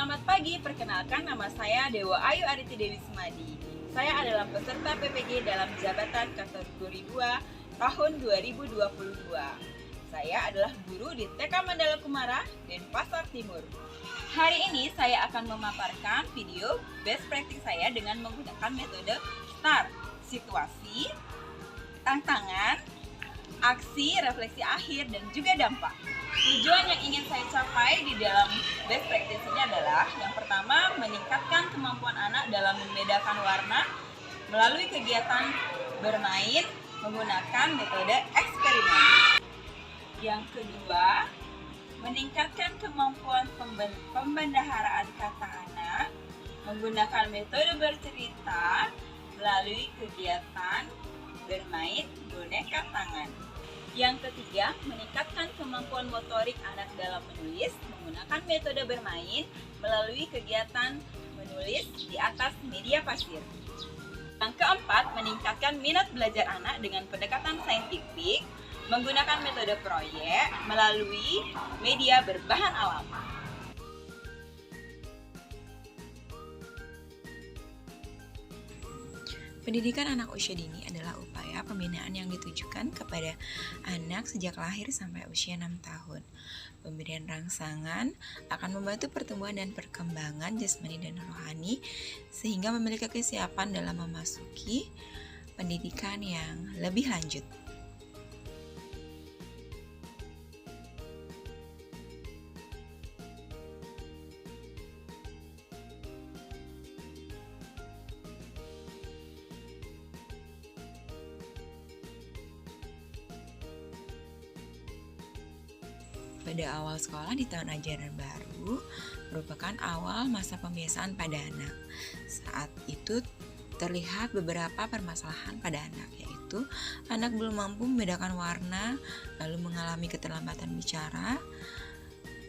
Selamat pagi, perkenalkan nama saya Dewa Ayu Ariti Dewi Sumadi. Saya adalah peserta PPG dalam jabatan kategori 2 tahun 2022. Saya adalah guru di TK Mandala Kumara, Denpasar Timur. Hari ini saya akan memaparkan video best practice saya dengan menggunakan metode STAR, situasi, tantangan, aksi, refleksi akhir, dan juga dampak. Tujuan yang ingin saya capai di dalam best practice ini adalah yang pertama, meningkatkan kemampuan anak dalam membedakan warna melalui kegiatan bermain menggunakan metode eksperimen. Yang kedua, meningkatkan kemampuan pembendaharaan kata anak menggunakan metode bercerita melalui kegiatan bermain boneka tangan. Yang ketiga, meningkatkan kemampuan motorik anak dalam menulis menggunakan metode bermain melalui kegiatan menulis di atas media pasir. Yang keempat, meningkatkan minat belajar anak dengan pendekatan saintifik menggunakan metode proyek melalui media berbahan alam. Pendidikan anak usia dini adalah upaya pembinaan yang ditujukan kepada anak sejak lahir sampai usia 6 tahun. Pemberian rangsangan akan membantu pertumbuhan dan perkembangan jasmani dan rohani sehingga memiliki kesiapan dalam memasuki pendidikan yang lebih lanjut. Pada awal sekolah di tahun ajaran baru merupakan awal masa pembiasaan pada anak. Saat itu terlihat beberapa permasalahan pada anak, yaitu anak belum mampu membedakan warna, lalu mengalami keterlambatan bicara,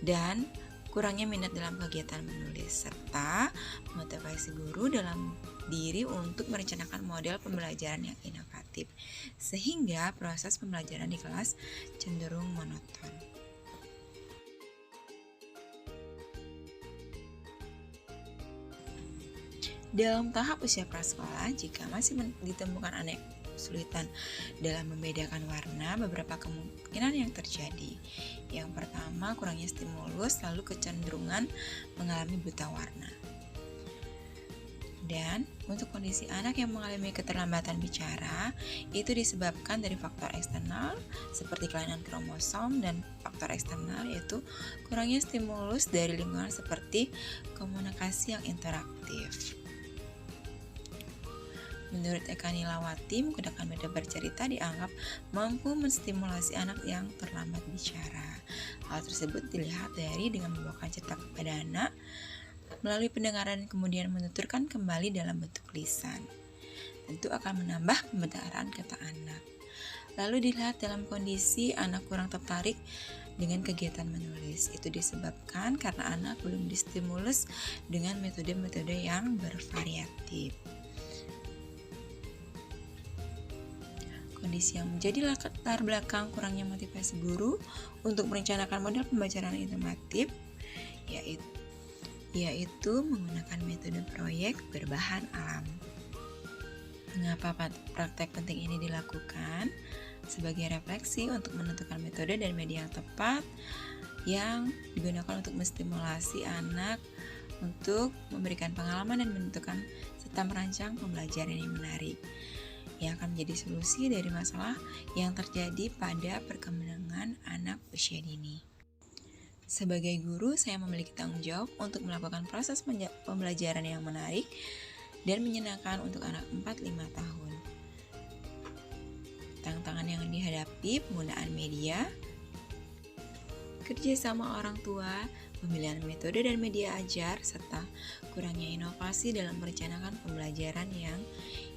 dan kurangnya minat dalam kegiatan menulis, serta motivasi guru dalam diri untuk merencanakan model pembelajaran yang inovatif, sehingga proses pembelajaran di kelas cenderung monoton. Dalam tahap usia prasekolah, jika masih ditemukan anak kesulitan dalam membedakan warna, beberapa kemungkinan yang terjadi. Yang pertama, kurangnya stimulus, lalu kecenderungan mengalami buta warna. Dan untuk kondisi anak yang mengalami keterlambatan bicara, itu disebabkan dari faktor eksternal seperti kelainan kromosom dan faktor eksternal yaitu kurangnya stimulus dari lingkungan seperti komunikasi yang interaktif. Menurut Eka Nilawati, menggunakan metode bercerita dianggap mampu menstimulasi anak yang terlambat bicara. Hal tersebut dilihat dari dengan membawakan cerita kepada anak melalui pendengaran kemudian menuturkan kembali dalam bentuk lisan. Tentu akan menambah pembendaharaan kata anak. Lalu dilihat dalam kondisi anak kurang tertarik dengan kegiatan menulis. Itu disebabkan karena anak belum distimulus dengan metode-metode yang bervariatif. Kondisi yang menjadi latar belakang kurangnya motivasi guru untuk merencanakan model pembelajaran inovatif yaitu menggunakan metode proyek berbahan alam. Mengapa praktek penting ini dilakukan? Sebagai refleksi untuk menentukan metode dan media yang tepat yang digunakan untuk menstimulasi anak untuk memberikan pengalaman dan menentukan serta merancang pembelajaran yang menarik yang akan menjadi solusi dari masalah yang terjadi pada perkembangan anak usia dini. Sebagai guru, saya memiliki tanggung jawab untuk melakukan proses pembelajaran yang menarik dan menyenangkan untuk anak 4-5 tahun. Tantangan yang dihadapi penggunaan media, kerjasama orang tua, pemilihan metode dan media ajar, serta kurangnya inovasi dalam merencanakan pembelajaran yang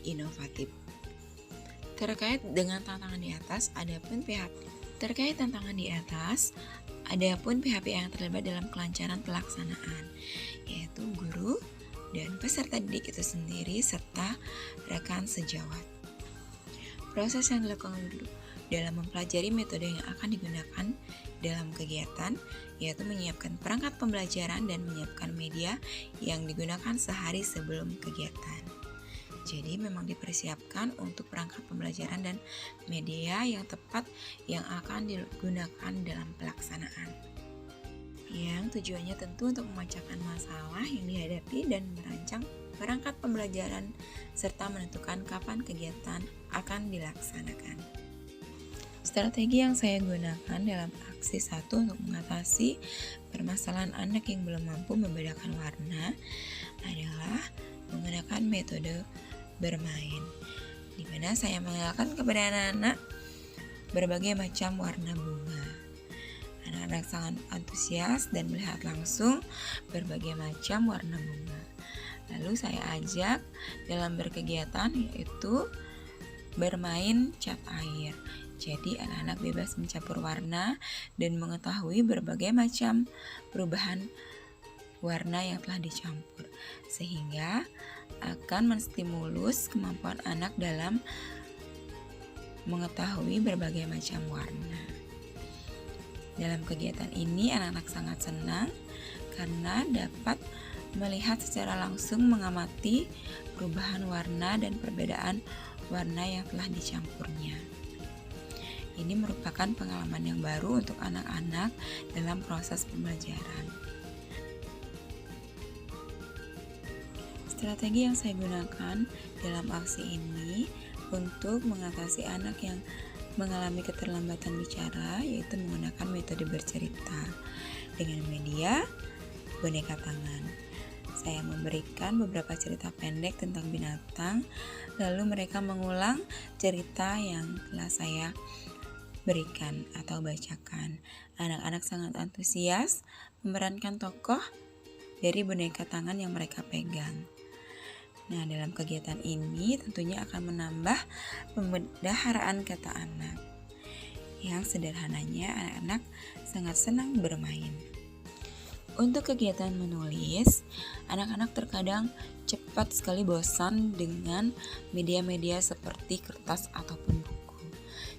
inovatif. Terkait tantangan di atas, adapun pihak yang terlibat dalam kelancaran pelaksanaan, yaitu guru dan peserta didik itu sendiri serta rekan sejawat. Proses yang dilakukan dalam mempelajari metode yang akan digunakan dalam kegiatan, yaitu menyiapkan perangkat pembelajaran dan menyiapkan media yang digunakan sehari sebelum kegiatan. Jadi memang dipersiapkan untuk perangkat pembelajaran dan media yang tepat yang akan digunakan dalam pelaksanaan. Yang tujuannya tentu untuk memecahkan masalah yang dihadapi dan merancang perangkat pembelajaran serta menentukan kapan kegiatan akan dilaksanakan. Strategi yang saya gunakan dalam aksi 1 untuk mengatasi permasalahan anak yang belum mampu membedakan warna adalah menggunakan metode bermain, di mana saya mengenalkan kepada anak-anak berbagai macam warna bunga. Anak-anak sangat antusias dan melihat langsung berbagai macam warna bunga. Lalu saya ajak dalam berkegiatan, yaitu bermain cat air. Jadi anak-anak bebas mencampur warna dan mengetahui berbagai macam perubahan warna yang telah dicampur, sehingga akan menstimulus kemampuan anak dalam mengetahui berbagai macam warna. Dalam kegiatan ini anak-anak sangat senang karena dapat melihat secara langsung mengamati perubahan warna dan perbedaan warna yang telah dicampurnya. Ini merupakan pengalaman yang baru untuk anak-anak dalam proses pembelajaran. Strategi yang saya gunakan dalam aksi ini untuk mengatasi anak yang mengalami keterlambatan bicara, yaitu menggunakan metode bercerita dengan media boneka tangan. Saya memberikan beberapa cerita pendek tentang binatang, lalu mereka mengulang cerita yang telah saya berikan atau bacakan. Anak-anak sangat antusias memerankan tokoh dari boneka tangan yang mereka pegang. Nah, dalam kegiatan ini tentunya akan menambah pembendaharaan kata anak. Yang sederhananya, anak-anak sangat senang bermain. Untuk kegiatan menulis, anak-anak terkadang cepat sekali bosan dengan media-media seperti kertas ataupun buku.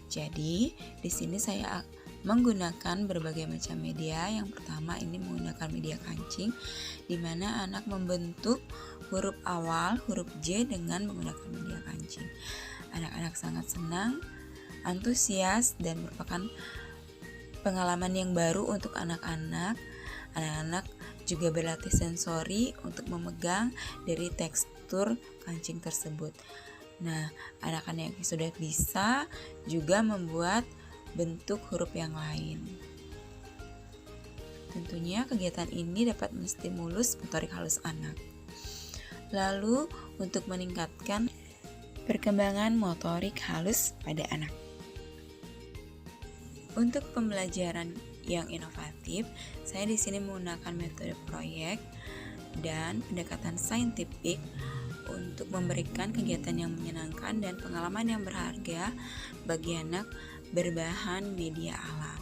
Jadi, di sini saya menggunakan berbagai macam media. Yang pertama ini menggunakan media kancing, di mana anak membentuk huruf awal, huruf J dengan menggunakan media kancing. Anak-anak sangat senang, antusias, dan merupakan pengalaman yang baru untuk anak-anak. Anak-anak juga berlatih sensori untuk memegang dari tekstur kancing tersebut. Nah, anak-anak yang sudah bisa juga membuat bentuk huruf yang lain. Tentunya kegiatan ini dapat menstimulus motorik halus anak. Lalu, untuk meningkatkan perkembangan motorik halus pada anak. Untuk pembelajaran yang inovatif, saya di sini menggunakan metode proyek dan pendekatan saintifik untuk memberikan kegiatan yang menyenangkan dan pengalaman yang berharga bagi anak berbahan media alam.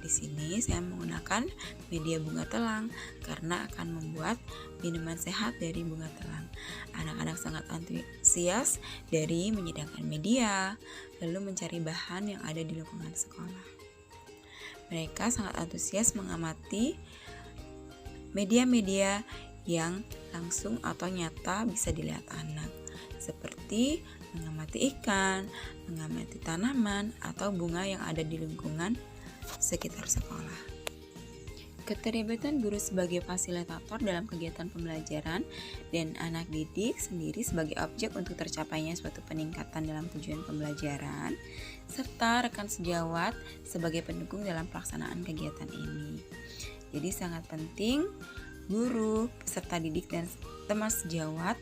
Di sini saya menggunakan media bunga telang karena akan membuat minuman sehat dari bunga telang. Anak-anak sangat antusias dari menyediakan media, lalu mencari bahan yang ada di lingkungan sekolah. Mereka sangat antusias mengamati media-media yang langsung atau nyata bisa dilihat anak, seperti mengamati ikan, mengamati tanaman, atau bunga yang ada di lingkungan sekitar sekolah. Keterlibatan guru sebagai fasilitator dalam kegiatan pembelajaran dan anak didik sendiri sebagai objek untuk tercapainya suatu peningkatan dalam tujuan pembelajaran, serta rekan sejawat sebagai pendukung dalam pelaksanaan kegiatan ini. Jadi sangat penting guru, peserta didik, dan teman sejawat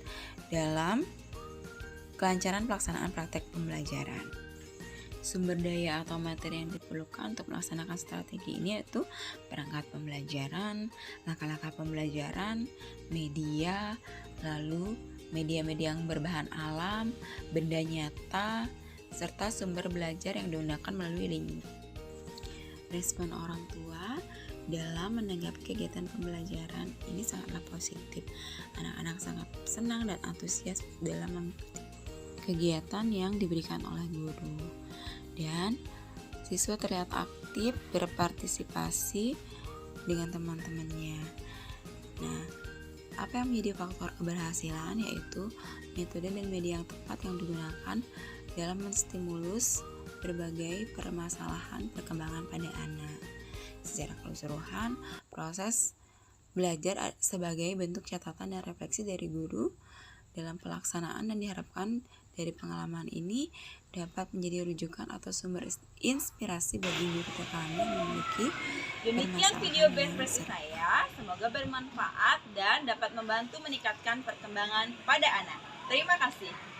dalam kelancaran pelaksanaan praktek pembelajaran. Sumber daya atau materi yang diperlukan untuk melaksanakan strategi ini yaitu perangkat pembelajaran, langkah-langkah pembelajaran, media, lalu media-media yang berbahan alam, benda nyata, serta sumber belajar yang digunakan melalui link. Respon orang tua dalam menanggapi kegiatan pembelajaran ini sangatlah positif. Anak-anak sangat senang dan antusias dalam mengikuti kegiatan yang diberikan oleh guru. Dan Siswa terlihat aktif berpartisipasi dengan teman-temannya. Nah, apa yang menjadi faktor keberhasilan yaitu metode dan media yang tepat yang digunakan dalam menstimulus berbagai permasalahan perkembangan pada anak. Secara keseluruhan, proses belajar sebagai bentuk catatan dan refleksi dari guru dalam pelaksanaan dan diharapkan dari pengalaman ini dapat menjadi rujukan atau sumber inspirasi bagi guru TK yang memiliki Demikian video best practice saya, semoga bermanfaat dan dapat membantu meningkatkan perkembangan pada anak. Terima kasih.